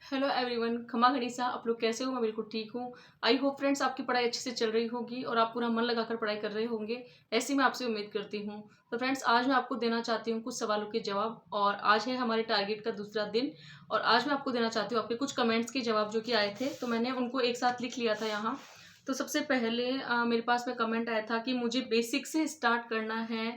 Hello everyone, खमा गनीसा। आप लोग कैसे हो? मैं बिल्कुल ठीक हूँ। आई होप फ्रेंड्स आपकी पढ़ाई अच्छे से चल रही होगी और आप पूरा मन लगाकर पढ़ाई कर रहे होंगे, ऐसी मैं आपसे उम्मीद करती हूँ। तो फ्रेंड्स, आज मैं आपको देना चाहती हूँ कुछ सवालों के जवाब, और आज है हमारे टारगेट का दूसरा दिन। और आज मैं आपको देना चाहती हूँ आपके कुछ कमेंट्स के जवाब जो कि आए थे, तो मैंने उनको एक साथ लिख लिया था यहाँ। तो सबसे पहले मेरे पास में कमेंट आया था कि मुझे बेसिक से स्टार्ट करना है,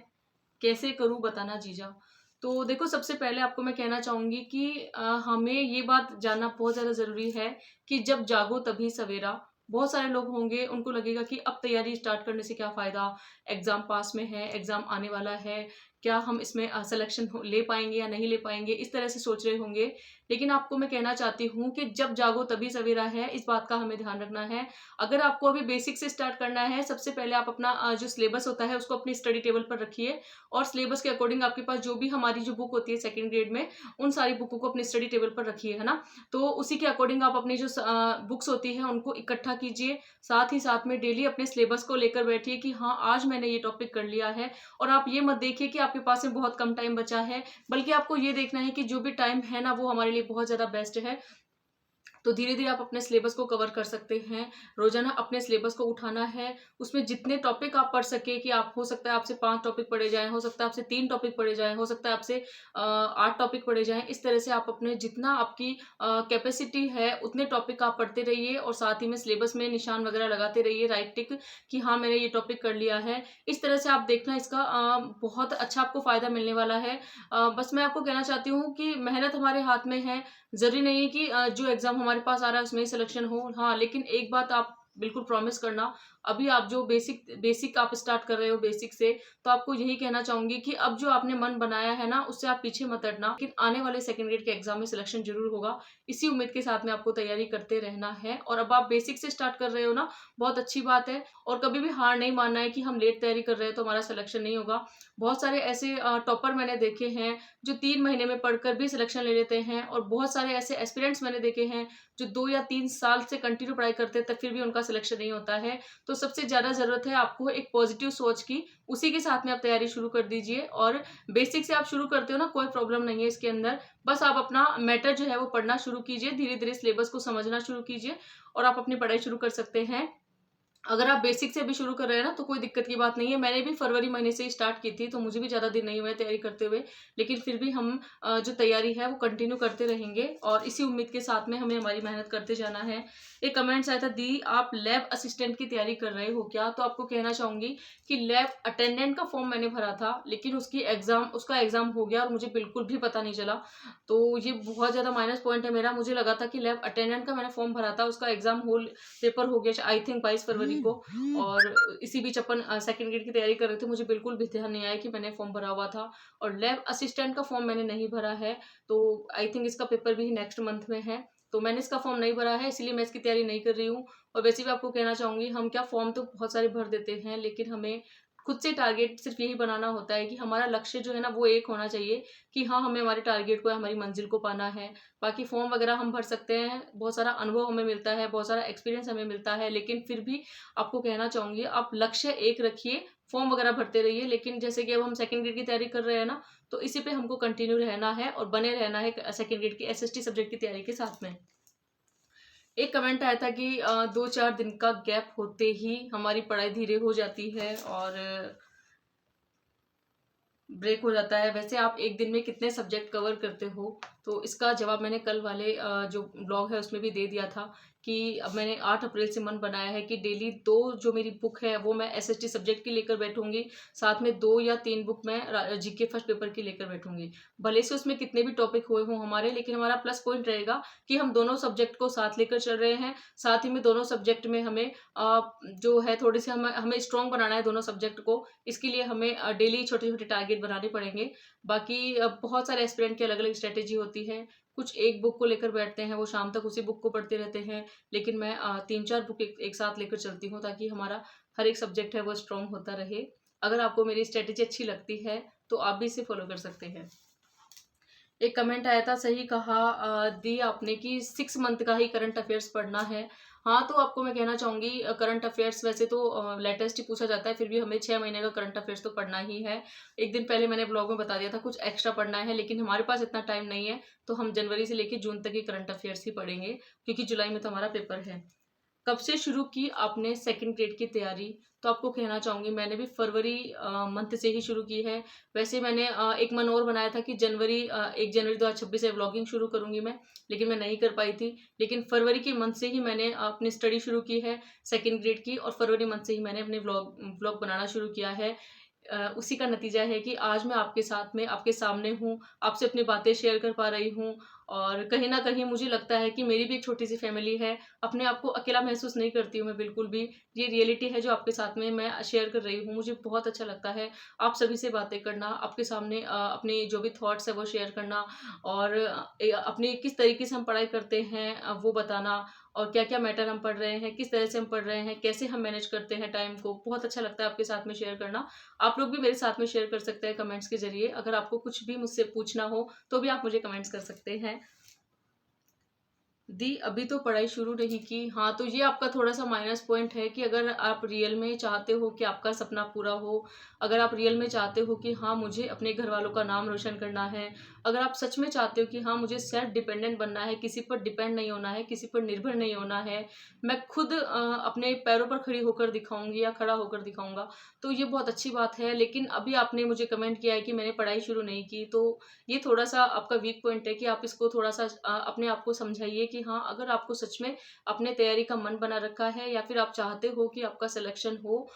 कैसे करूँ बताना जीजा। तो देखो, सबसे पहले आपको मैं कहना चाहूँगी कि हमें ये बात जानना बहुत ज़्यादा ज़रूरी है कि जब जागो तभी सवेरा। बहुत सारे लोग होंगे, उनको लगेगा कि अब तैयारी स्टार्ट करने से क्या फ़ायदा, एग्ज़ाम पास में है, एग्ज़ाम आने वाला है, क्या हम इसमें सिलेक्शन ले पाएँगे या नहीं ले पाएँगे, इस तरह से सोच रहे होंगे। लेकिन आपको मैं कहना चाहती हूँ कि जब जागो तभी सवेरा है, इस बात का हमें ध्यान रखना है। अगर आपको अभी बेसिक से स्टार्ट करना है, सबसे पहले आप अपना जो सिलेबस होता है उसको अपनी स्टडी टेबल पर रखिए, और सिलेबस के अकॉर्डिंग आपके पास जो भी हमारी जो बुक होती है सेकंड ग्रेड में, उन सारी बुकों को अपनी स्टडी टेबल पर रखिए, है ना? तो उसी के अकॉर्डिंग आप अपनी जो बुक्स होती हैं उनको इकट्ठा कीजिए। साथ ही साथ में डेली अपने सिलेबस को लेकर बैठिए कि हाँ, आज मैंने ये टॉपिक कर लिया है। और आप ये मत देखिए कि आपके पास में बहुत कम टाइम बचा है, बल्कि आपको ये देखना है कि जो भी टाइम है ना, वो हमारे लिए बहुत ज़्यादा बेस्ट है। तो धीरे-धीरे आप अपने सिलेबस को कवर कर सकते हैं। रोज़ाना अपने सिलेबस को उठाना है, उसमें जितने टॉपिक आप पढ़ सकें, कि आप हो सकता है आपसे 5 टॉपिक पढ़े जाएँ, हो सकता है आपसे 3 टॉपिक पढ़े जाएँ, हो सकता है आपसे 8 टॉपिक पढ़े जाएँ। इस तरह से आप अपने जितना आपकी कैपेसिटी है, उतने टॉपिक आप पढ़ते रहिए, और साथ ही में सिलेबस में निशान वगैरह लगाते रहिए, राइट टिक, कि हाँ, मैंने ये टॉपिक कर लिया है। इस तरह से आप देखना, इसका बहुत अच्छा आपको फ़ायदा मिलने वाला है। बस मैं आपको कहना चाहती हूँ कि मेहनत हमारे हाथ में है। ज़रूरी नहीं है कि जो एग्ज़ाम हमारे पास आ रहा है उसमें ही सिलेक्शन हो। हाँ, लेकिन एक बात आप बिल्कुल प्रॉमिस करना, अभी आप जो बेसिक बेसिक आप स्टार्ट कर रहे हो बेसिक से, तो आपको यही कहना चाहूँगी कि अब जो आपने मन बनाया है ना, उससे आप पीछे मत हटना। लेकिन आने वाले सेकंड ग्रेड के एग्ज़ाम में सिलेक्शन ज़रूर होगा। इसी उम्मीद के साथ में आपको तैयारी करते रहना है, और अब आप बेसिक से स्टार्ट कर रहे हो ना, बहुत अच्छी बात है। और कभी भी हार नहीं मानना है कि हम लेट तैयारी कर रहे हैं तो हमारा सिलेक्शन नहीं होगा। बहुत सारे ऐसे टॉपर मैंने देखे हैं जो 3 महीने में पढ़कर भी सिलेक्शन ले लेते हैं, और बहुत सारे ऐसे एस्पिरेंट्स मैंने देखे हैं जो 2 या 3 साल से कंटिन्यू पढ़ाई करते हैं, तब फिर भी उनका सिलेक्शन नहीं होता है। तो सबसे ज़्यादा ज़रूरत है आपको एक पॉजिटिव सोच की, उसी के साथ में आप तैयारी शुरू कर दीजिए। और बेसिक से आप शुरू करते हो ना, कोई प्रॉब्लम नहीं है इसके अंदर। बस आप अपना मैटर जो है वो पढ़ना शुरू कीजिए, धीरे-धीरे सिलेबस को समझना शुरू कीजिए, और आप अपनी पढ़ाई शुरू कर सकते हैं। अगर आप बेसिक से भी शुरू कर रहे हैं ना, तो कोई दिक्कत की बात नहीं है। मैंने भी फरवरी महीने से ही स्टार्ट की थी, तो मुझे भी ज़्यादा दिन नहीं हुए तैयारी करते हुए। लेकिन फिर भी हम जो तैयारी है वो कंटिन्यू करते रहेंगे, और इसी उम्मीद के साथ में हमें हमारी मेहनत करते जाना है। एक कमेंट्स आया था, दी आप लैब असिस्टेंट की तैयारी कर रहे हो क्या? तो आपको कहना चाहूँगी कि लैब अटेंडेंट का फॉर्म मैंने भरा था, लेकिन उसका एग्ज़ाम हो गया और मुझे बिल्कुल भी पता नहीं चला। तो ये बहुत ज़्यादा माइनस पॉइंट है मेरा। मुझे लगा था कि लैब अटेंडेंट का मैंने फॉर्म भरा था, उसका एग्ज़ाम पेपर हो गया आई थिंक 22 फरवरी को। और इसी बीच अपन सेकंड ग्रेड की तैयारी कर रहे थे, मुझे बिल्कुल भी ध्यान नहीं आया कि मैंने फॉर्म भरा हुआ था। और लैब असिस्टेंट का फॉर्म मैंने नहीं भरा है, तो आई थिंक इसका पेपर भी नेक्स्ट मंथ में है। तो मैंने इसका फॉर्म नहीं भरा है, इसीलिए मैं इसकी तैयारी नहीं कर रही हूँ। और वैसे भी आपको कहना चाहूँगी, हम क्या फॉर्म तो बहुत सारे भर देते हैं, लेकिन हमें खुद से टारगेट सिर्फ यही बनाना होता है कि हमारा लक्ष्य जो है ना, वो एक होना चाहिए कि हाँ, हमें हमारे टारगेट को, हमारी मंजिल को पाना है। बाकी फॉर्म वगैरह हम भर सकते हैं, बहुत सारा अनुभव हमें मिलता है, बहुत सारा एक्सपीरियंस हमें मिलता है, लेकिन फिर भी आपको कहना चाहूँगी, आप लक्ष्य एक रखिए, फॉर्म वगैरह भरते रहिए। लेकिन जैसे कि अब हम सेकंड ग्रेड की तैयारी कर रहे हैं ना, तो इसी पे हमको कंटिन्यू रहना है और बने रहना है सेकंड ग्रेड की एसएसटी सब्जेक्ट की तैयारी के साथ में। एक कमेंट आया था कि 2-4 दिन का गैप होते ही हमारी पढ़ाई धीरे हो जाती है और ब्रेक हो जाता है। वैसे आप एक दिन में कितने सब्जेक्ट कवर करते हो? तो इसका जवाब मैंने कल वाले जो ब्लॉग है उसमें भी दे दिया था कि अब मैंने 8 अप्रैल से मन बनाया है कि डेली 2 जो मेरी बुक है वो मैं एसएसटी सब्जेक्ट की लेकर बैठूँगी, साथ में 2 या 3 बुक मैं जीके फर्स्ट पेपर की लेकर बैठूँगी। भले से उसमें कितने भी टॉपिक हुए हों हमारे, लेकिन हमारा प्लस पॉइंट रहेगा कि हम दोनों सब्जेक्ट को साथ लेकर चल रहे हैं। साथ ही में दोनों सब्जेक्ट में हमें जो है थोड़ी-सी हमें हमें स्ट्रॉन्ग बनाना है दोनों सब्जेक्ट को। इसके लिए हमें डेली छोटे-छोटे टारगेट बनाने पड़ेंगे। बाकी बहुत सारे एस्पिरेंट की अलग-अलग स्ट्रैटेजी होती है। कुछ एक बुक को लेकर बैठते हैं, वो शाम तक उसी बुक को पढ़ते रहते हैं। लेकिन मैं 3-4 बुक एक साथ लेकर चलती हूँ, ताकि हमारा हर एक सब्जेक्ट है वो स्ट्रॉन्ग होता रहे। अगर आपको मेरी स्ट्रैटेजी अच्छी लगती है, तो आप भी इसे फॉलो कर सकते हैं। एक कमेंट आया था, सही कहा दी आपने कि 6 मंथ का ही करंट अफेयर्स पढ़ना है। हाँ, तो आपको मैं कहना चाहूँगी करंट अफ़ेयर्स वैसे तो लेटेस्ट ही पूछा जाता है, फिर भी हमें 6 महीने का करंट अफ़ेयर्स तो पढ़ना ही है। एक दिन पहले मैंने ब्लॉग में बता दिया था कुछ एक्स्ट्रा पढ़ना है, लेकिन हमारे पास इतना टाइम नहीं है, तो हम जनवरी से लेके जून तक ही करंट अफ़ेयर्स ही पढ़ेंगे, क्योंकि जुलाई में तो हमारा पेपर है। कब से शुरू की आपने सेकंड ग्रेड की तैयारी? तो आपको कहना चाहूँगी मैंने भी फरवरी मंथ से ही शुरू की है। वैसे मैंने एक मन और बनाया था कि 1 जनवरी 2026 से व्लॉगिंग शुरू करूँगी मैं, लेकिन मैं नहीं कर पाई थी। लेकिन फरवरी के मंथ से ही मैंने अपनी स्टडी शुरू की है सेकंड ग्रेड की, और फरवरी मंथ से ही मैंने अपने व्लॉग बनाना शुरू किया है। उसी का नतीजा है कि आज मैं आपके साथ में आपके सामने हूँ, आपसे अपनी बातें शेयर कर पा रही हूँ, और कहीं न कहीं मुझे लगता है कि मेरी भी एक छोटी-सी फैमिली है। अपने आप को अकेला महसूस नहीं करती हूँ मैं बिल्कुल भी। ये रियलिटी है जो आपके साथ में मैं शेयर कर रही हूँ। मुझे बहुत अच्छा लगता है आप सभी से बातें करना, आपके सामने अपने जो भी थॉट्स हैं वो शेयर करना, और अपनी किस तरीके से हम पढ़ाई करते हैं वो बताना, और क्या-क्या मैटर हम पढ़ रहे हैं, किस तरह से हम पढ़ रहे हैं, कैसे हम मैनेज करते हैं टाइम को। बहुत अच्छा लगता है आपके साथ में शेयर करना। आप लोग भी मेरे साथ में शेयर कर सकते हैं कमेंट्स के ज़रिए। अगर आपको कुछ भी मुझसे पूछना हो, तो भी आप मुझे कमेंट्स कर सकते हैं। दी अभी तो पढ़ाई शुरू नहीं की। हाँ, तो ये आपका थोड़ा-सा माइनस पॉइंट है कि अगर आप रियल में चाहते हो कि आपका सपना पूरा हो, अगर आप रियल में चाहते हो कि हाँ, मुझे अपने घरवालों का नाम रोशन करना है, अगर आप सच में चाहते हो कि हाँ, मुझे सेल्फ डिपेंडेंट बनना है, किसी पर डिपेंड नहीं होना है, किसी पर निर्भर नहीं होना है, मैं खुद अपने पैरों पर खड़ी होकर दिखाऊँगी या खड़ा होकर दिखाऊँगा, तो ये बहुत अच्छी बात है। लेकिन अभी आपने मुझे कमेंट किया है कि मैंने पढ़ाई शुरू नहीं की, तो ये थोड़ा-सा आपका वीक पॉइंट है कि आप इसको थोड़ा-सा अपने आप को समझाइए कि हाँ, अगर आपको सच में अपने तैयारी का मन बना रखा है, या फिर आप चाहते हो कि आपका सिलेक्शन हो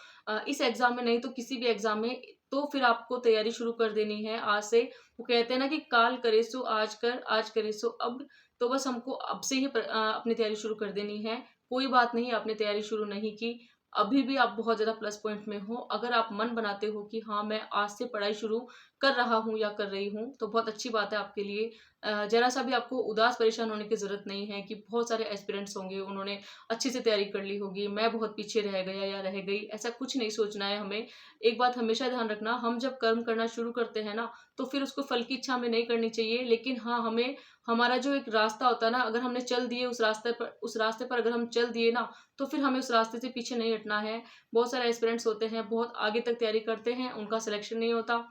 इस एग्ज़ाम में, नहीं तो किसी भी एग्ज़ाम में, तो फिर आपको तैयारी शुरू कर देनी है आज से। वो कहते हैं ना कि काल करे सो आज कर, आज करे सो अब। तो बस हमको अब से ही अपनी तैयारी शुरू कर देनी है। कोई बात नहीं आपने तैयारी शुरू नहीं की, अभी भी आप बहुत ज़्यादा प्लस पॉइंट में हो। अगर आप मन बनाते हो कि हाँ, मैं आज से पढ़ाई शुरू कर रहा हूँ या कर रही हूँ, तो बहुत अच्छी बात है आपके लिए। ज़रा-सा भी आपको उदास परेशान होने की ज़रूरत नहीं है कि बहुत सारे एस्पिरेंट्स होंगे, उन्होंने अच्छे से तैयारी कर ली होगी, मैं बहुत पीछे रह गया या रह गई, ऐसा कुछ नहीं सोचना है हमें। एक बात हमेशा ध्यान रखना, हम जब कर्म करना शुरू करते हैं ना, तो फिर उसको फल की इच्छा हमें नहीं करनी चाहिए। लेकिन हाँ, हमें हमारा जो एक रास्ता होता है ना, अगर हमने चल दिए उस रास्ते पर अगर हम चल दिए ना, तो फिर हमें उस रास्ते से पीछे नहीं हटना है। बहुत सारे एस्पिरेंट्स होते हैं, बहुत आगे तक तैयारी करते हैं, उनका सिलेक्शन नहीं होता,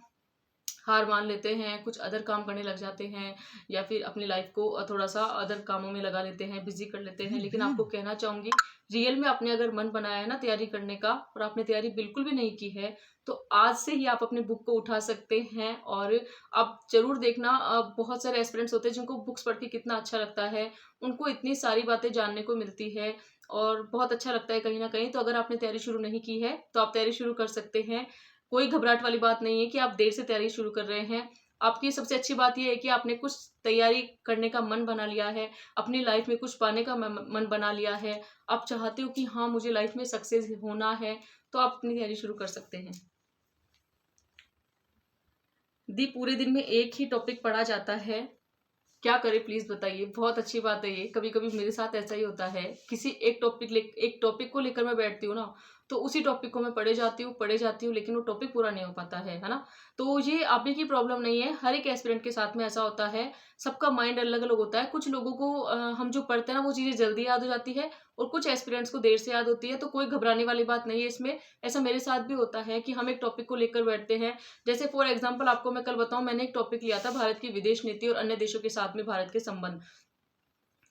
हार मान लेते हैं, कुछ अदर काम करने लग जाते हैं, या फिर अपनी लाइफ को थोड़ा-सा अदर कामों में लगा लेते हैं, बिज़ी कर लेते हैं। लेकिन आपको कहना चाहूँगी, रियल में आपने अगर मन बनाया है ना तैयारी करने का, और आपने तैयारी बिल्कुल भी नहीं की है, तो आज से ही आप अपनी बुक को उठा सकते हैं। और आप ज़रूर देखना, बहुत सारे एस्पिरेंट्स होते हैं जिनको बुक्स पढ़ के कितना अच्छा लगता है, उनको इतनी सारी बातें जानने को मिलती है, और बहुत अच्छा लगता है कहीं न कहीं। तो अगर आपने तैयारी शुरू नहीं की है, तो आप तैयारी शुरू कर सकते हैं। कोई घबराहट वाली बात नहीं है कि आप देर से तैयारी शुरू कर रहे हैं। आपकी सबसे अच्छी बात ये है कि आपने कुछ तैयारी करने का मन बना लिया है, अपनी लाइफ में कुछ पाने का मन बना लिया है। आप चाहते हो कि हाँ, मुझे लाइफ में सक्सेस होना है, तो आप अपनी तैयारी शुरू कर सकते हैं। दी पूरे दिन में एक ही टॉपिक पढ़ा जाता है, क्या करें प्लीज़ बताइए? बहुत अच्छी बात है ये। कभी-कभी मेरे साथ ऐसा ही होता है। किसी एक टॉपिक को लेकर मैं बैठती हूँ ना, तो उसी टॉपिक को मैं पढ़े जाती हूँ, लेकिन वो टॉपिक पूरा नहीं हो पाता है ना? तो ये आप ही की प्रॉब्लम नहीं है, हर एक एस्पिरेंट के साथ में ऐसा होता है। सबका माइंड अलग-अलग होता है। कुछ लोगों को हम जो पढ़ते हैं ना, वो चीज़ें जल्दी याद हो जाती है, और कुछ एस्पिरेंट्स को देर से याद होती है, तो कोई घबराने वाली बात नहीं है इसमें। ऐसा मेरे साथ भी होता है कि हम एक टॉपिक को लेकर बैठते हैं। जैसे फॉर एग्ज़ाम्पल आपको मैं कल बताऊँ, मैंने एक टॉपिक लिया था भारत की विदेश नीति और अन्य देशों के साथ में भारत के संबंध।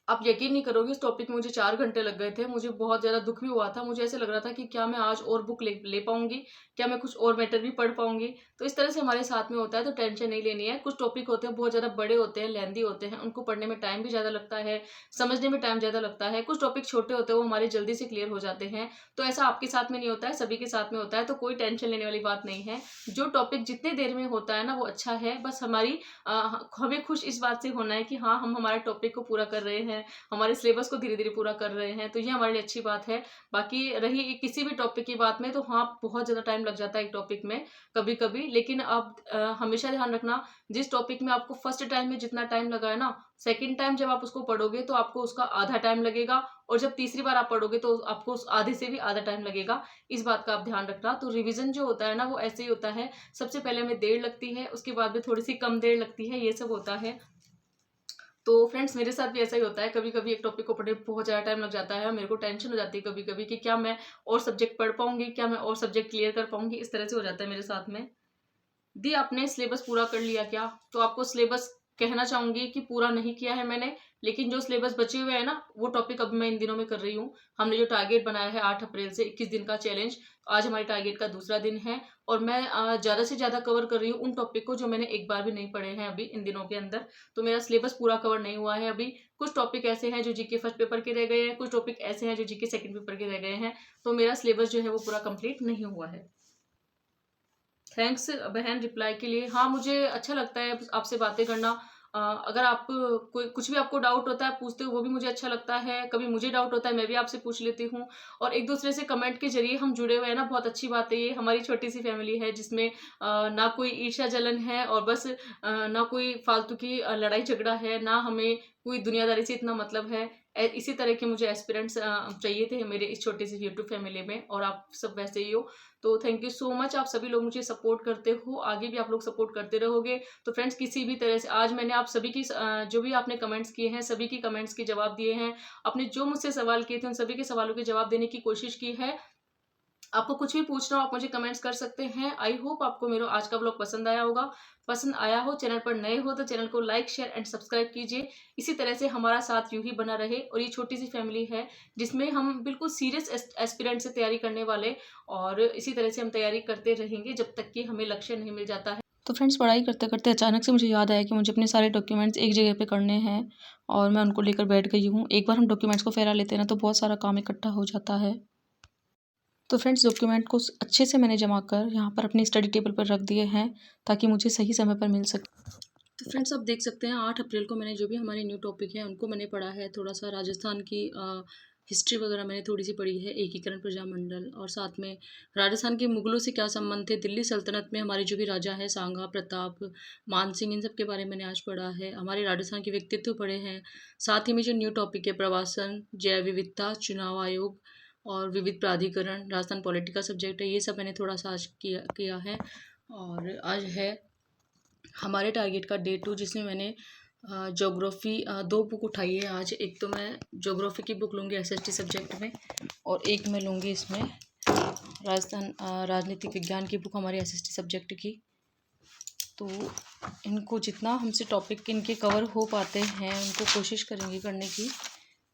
आप यकीन नहीं करोगे, इस टॉपिक में मुझे 4 घंटे लग गए थे। मुझे बहुत ज़्यादा दुःख भी हुआ था। मुझे ऐसे लग रहा था कि क्या मैं आज और बुक ले ले पाऊँगी? क्या मैं कुछ और मैटर भी पढ़ पाऊँगी? तो इस तरह से हमारे साथ में होता है, तो टेंशन नहीं लेनी है। कुछ टॉपिक होते हैं बहुत ज़्यादा बड़े होते हैं, लेंथी होते हैं, उनको पढ़ने में टाइम भी ज़्यादा लगता है, समझने में टाइम ज़्यादा लगता है। कुछ टॉपिक छोटे होते हैं, वो हमारे जल्दी से क्लियर हो जाते हैं। तो ऐसा आपके साथ में नहीं होता है, सभी के साथ में होता है, तो कोई टेंशन लेने वाली बात नहीं है। जो टॉपिक जितनी देर में होता है ना, वो अच्छा है। बस हमें खुश इस बात से होना है कि हाँ, हम हमारे टॉपिक को पूरा कर रहे हैं, हमारे सिलेबस को धीरे-धीरे पूरा कर रहे हैं, तो ये हमारे लिए अच्छी बात है। बाकी रही किसी भी टॉपिक की बात में, तो हाँ, बहुत ज़्यादा टाइम लग जाता है एक टॉपिक में कभी-कभी, लेकिन आप हमेशा ध्यान रखना, जिस टॉपिक में आपको फर्स्ट टाइम में जितना टाइम लगा है ना, सेकंड टाइम जब आप उसको पढ़ोगे तो आपको उसका आधा टाइम लगेगा, और जब तीसरी बार आप पढ़ोगे तो आपको उस आधे से भी आधा टाइम लगेगा। इस बात का आप ध्यान रखना। तो रिवीजन जो होता है ना, वो ऐसे ही होता है, सबसे पहले हमें देर लगती है, उसके बाद में थोड़ी-सी कम देर लगती है, ये सब होता है। तो फ्रेंड्स मेरे साथ भी ऐसा ही होता है, कभी-कभी एक टॉपिक को पढ़ने बहुत ज़्यादा टाइम लग जाता है, मेरे को टेंशन हो जाती है कभी-कभी कि क्या मैं और सब्जेक्ट पढ़ पाऊँगी? क्या मैं और सब्जेक्ट क्लियर कर पाऊँगी? इस तरह से हो जाता है मेरे साथ में। दी आपने सिलेबस पूरा कर लिया क्या? तो आपको सिलेबस कहना चाहूँगी कि पूरा नहीं किया है मैंने, लेकिन जो सिलेबस बचे हुए हैं ना, वो टॉपिक अभी मैं इन दिनों में कर रही हूँ। हमने जो टारगेट बनाया है 8 अप्रैल से 21 दिन का चैलेंज, आज हमारे टारगेट का दूसरा दिन है और मैं ज़्यादा से ज़्यादा कवर कर रही हूँ उन टॉपिक को जो मैंने एक बार भी नहीं पढ़े हैं अभी इन दिनों के अंदर। तो मेरा सिलेबस पूरा कवर नहीं हुआ है अभी। कुछ टॉपिक ऐसे हैं जो जीके फर्स्ट पेपर के रह गए हैं, कुछ टॉपिक ऐसे हैं जो जीके सेकंड पेपर के रह गए हैं। तो मेरा सिलेबस जो है वो पूरा कंप्लीट नहीं हुआ है। थैंक्स बहन रिप्लाई के लिए। हाँ, मुझे अच्छा लगता है आपसे बातें करना। अगर आप कोई कुछ भी आपको डाउट होता है पूछते हो, वो भी मुझे अच्छा लगता है। कभी मुझे डाउट होता है, मैं भी आपसे पूछ लेती हूँ और एक-दूसरे से कमेंट के ज़रिए हम जुड़े हुए हैं ना, बहुत अच्छी बात है ये। हमारी छोटी-सी फैमिली है जिसमें ना कोई ईर्ष्या-जलन है और बस ना कोई फालतू की लड़ाई-झगड़ा है, ना हमें कोई दुनियादारी से इतना मतलब है। इसी तरह के मुझे एस्पिरेंट्स चाहिए थे मेरे इस छोटी-सी यूट्यूब फैमिली में और आप सब वैसे ही हो। तो थैंक यू सो मच, आप सभी लोग मुझे सपोर्ट करते हो, आगे भी आप लोग सपोर्ट करते रहोगे। तो फ्रेंड्स किसी भी तरह से आज मैंने आप सभी की जो भी आपने कमेंट्स किए हैं, सभी की कमेंट्स के जवाब दिए हैं। आपने जो मुझसे सवाल किए थे, उन सभी के सवालों के जवाब देने की कोशिश की है। आपको कुछ भी पूछना हो आप मुझे कमेंट्स कर सकते हैं। आई होप आपको मेरा आज का व्लॉग पसंद आया होगा। पसंद आया हो, चैनल पर नए हो तो चैनल को लाइक, शेयर एंड सब्सक्राइब कीजिए। इसी तरह से हमारा साथ यूँ ही बना रहे और ये छोटी-सी फैमिली है जिसमें हम बिल्कुल सीरियस एस्पिरेंट से तैयारी करने वाले और इसी तरह से हम तैयारी करते रहेंगे जब तक कि हमें लक्ष्य नहीं मिल जाता है। तो फ्रेंड्स पढ़ाई करते-करते अचानक से मुझे याद आया कि मुझे अपने सारे डॉक्यूमेंट्स एक जगह पे करने हैं और मैं उनको लेकर बैठ गई हूँ। एक बार हम डॉक्यूमेंट्स को फहरा लेते हैं ना तो बहुत सारा काम इकट्ठा हो जाता है। तो फ्रेंड्स डॉक्यूमेंट को अच्छे से मैंने जमा कर यहाँ पर अपनी स्टडी टेबल पर रख दिए हैं ताकि मुझे सही समय पर मिल सके। तो फ्रेंड्स आप देख सकते हैं 8 अप्रैल को मैंने जो भी हमारे न्यू टॉपिक है उनको मैंने पढ़ा है। थोड़ा सा राजस्थान की हिस्ट्री वगैरह मैंने थोड़ी सी पढ़ी है, एकीकरण प्रजामंडल और साथ में राजस्थान के मुगलों से क्या संबंध थे, दिल्ली सल्तनत में हमारे जो भी राजा हैं सांगा, प्रताप, मानसिंह, इन सब के बारे में मैंने आज पढ़ा है। हमारे राजस्थान के व्यक्तित्व पढ़े हैं। साथ ही में जो न्यू टॉपिक है प्रवासन, जैव विविधता, चुनाव आयोग और विविध प्राधिकरण, राजस्थान पॉलिटी का सब्जेक्ट है, ये सब मैंने थोड़ा सा आज किया है। और आज है हमारे टारगेट का डे 2 जिसमें मैंने ज्योग्राफी 2 बुक उठाई है आज। एक तो मैं ज्योग्राफी की बुक लूँगी एसएसटी सब्जेक्ट में और एक मैं लूँगी इसमें राजस्थान राजनीतिक विज्ञान की बुक हमारे एसएसटी सब्जेक्ट की। तो इनको जितना हमसे टॉपिक इनके कवर हो पाते हैं उनको कोशिश करेंगे करने की,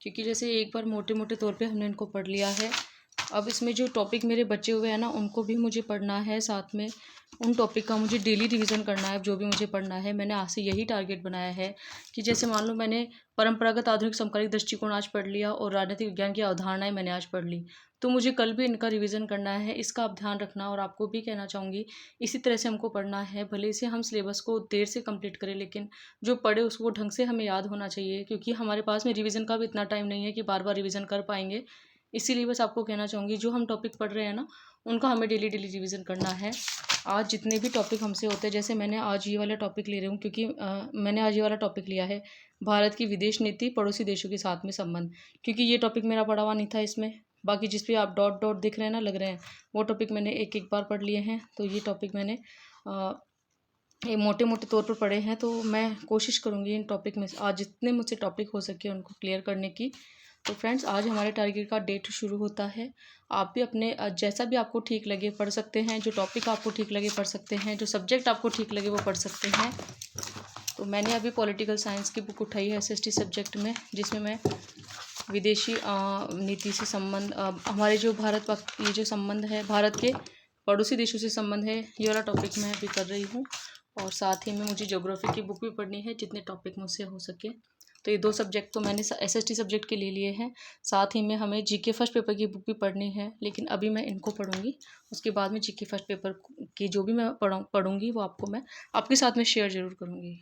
क्योंकि जैसे एक बार मोटे मोटे तौर पे हमने इनको पढ़ लिया है। अब इसमें जो टॉपिक मेरे बचे हुए हैं ना उनको भी मुझे पढ़ना है, साथ में उन टॉपिक का मुझे डेली रिवीजन करना है जो भी मुझे पढ़ना है। मैंने आज से यही टारगेट बनाया है कि जैसे मान लो मैंने परंपरागत आधुनिक समकालीन दृष्टिकोण आज पढ़ लिया और राजनीतिक विज्ञान की अवधारणाएं मैंने आज पढ़ ली, तो मुझे कल भी इनका रिवीजन करना है। इसका आप ध्यान रखना और आपको भी कहना चाहूँगी इसी तरह से हमको पढ़ना है। भले से हम सिलेबस को देर से कंप्लीट करें लेकिन जो पढ़े उसको ढंग से हमें याद होना चाहिए, क्योंकि हमारे पास में रिवीजन का भी इतना टाइम नहीं है कि बार बार रिवीजन कर पाएंगे। इसीलिए बस आपको कहना चाहूँगी जो हम टॉपिक पढ़ रहे हैं ना उनका हमें डेली डेली रिवीजन करना है। आज जितने भी टॉपिक हमसे होते हैं, जैसे मैंने आज ये वाला टॉपिक ले रही हूँ क्योंकि मैंने आज ये वाला टॉपिक लिया है भारत की विदेश नीति पड़ोसी देशों के साथ में संबंध, क्योंकि ये टॉपिक मेरा पढ़ा हुआ नहीं था इसमें। बाकी जिस पे आप डॉट डॉट दिख रहे हैं ना लग रहे हैं, वो टॉपिक मैंने एक एक बार पढ़ लिए हैं। तो ये टॉपिक मैंने ये मोटे मोटे तौर पर पढ़े हैं। तो मैं कोशिश करूँगी इन टॉपिक में आज जितने मुझसे टॉपिक हो सके उनको क्लियर करने की। तो फ्रेंड्स आज हमारे टारगेट का डेट शुरू होता है। आप भी अपने जैसा भी आपको ठीक लगे पढ़ सकते हैं, जो टॉपिक आपको ठीक लगे पढ़ सकते हैं, जो सब्जेक्ट आपको ठीक लगे वो पढ़ सकते हैं। तो मैंने अभी पॉलिटिकल साइंस की बुक उठाई है एसएसटी सब्जेक्ट में, जिसमें मैं विदेशी नीति से संबंध हमारे जो ये जो संबंध है भारत के पड़ोसी देशों से संबंध है, ये वाला टॉपिक मैं अभी कर रही हूँ। और साथ ही में मुझे ज्योग्राफी की बुक भी पढ़नी है जितने टॉपिक मुझसे हो सके। तो ये 2 सब्जेक्ट तो मैंने एसएसटी सब्जेक्ट के ले लिए हैं। साथ ही में हमें जीके फर्स्ट पेपर की बुक भी पढ़नी है, लेकिन अभी मैं इनको पढ़ूंगी। उसके बाद में जीके फर्स्ट पेपर की जो भी मैं पढ़ूंगी वो आपको मैं आपके साथ में शेयर ज़रूर करूँगी।